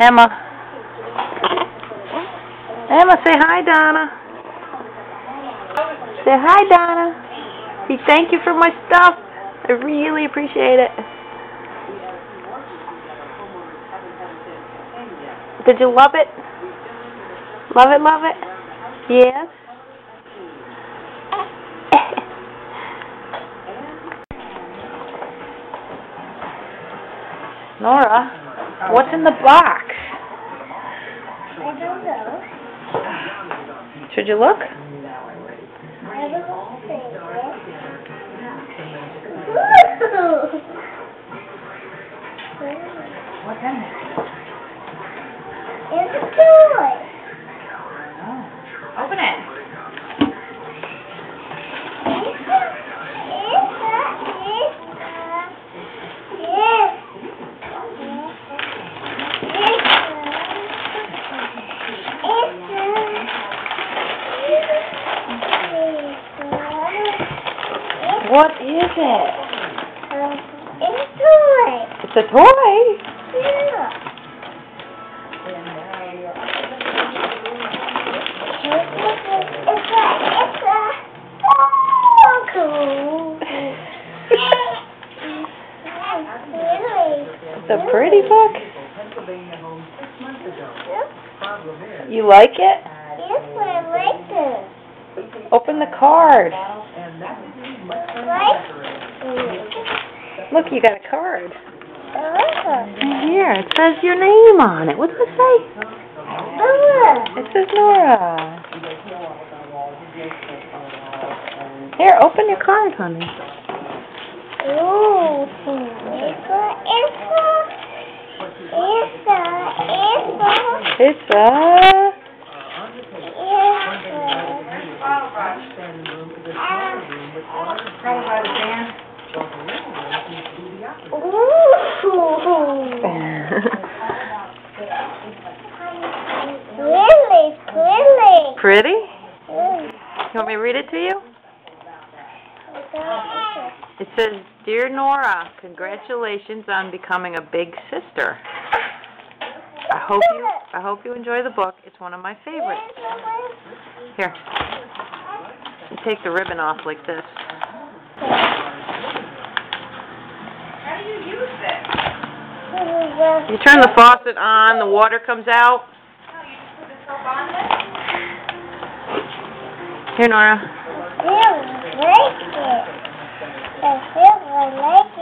Emma. Emma, say hi, Donna. Say hi, Donna. Say thank you for my stuff. I really appreciate it. Did you love it? Love it, love it? Yes? Nora, what's in the box? I don't know. Should you look? I don't think What's in there? It's a toy. Open it. What is it? It's a toy. It's a toy? Yeah. It's a pretty book. You like it? Yes, I like it. Open the card. Right? Look, you got a card. Here, it says your name on it. What does it say? It says Nora. Here, open your card, honey. Ooh, It's a... Really? Pretty? Mm. You want me to read it to you? It says, Dear Nora, congratulations on becoming a big sister. I hope you enjoy the book. It's one of my favorites. Here. You take the ribbon off like this. How do you use this? You turn the faucet on, the water comes out. Oh, you just put the soap on this? Here, Nora. I like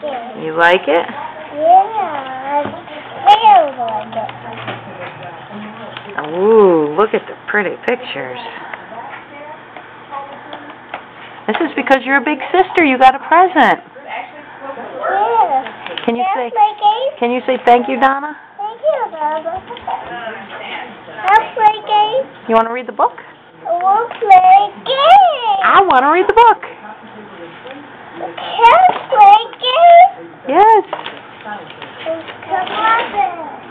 it. You like it? Yeah, I feel like it. Ooh, look at the pretty pictures. This is because you're a big sister. You got a present. Yeah. Can you say thank you, Donna? Thank you, Donna. I'll play games. You want to read the book? I won't play games. I want to read the book. Can I play games? Yes. Come on then.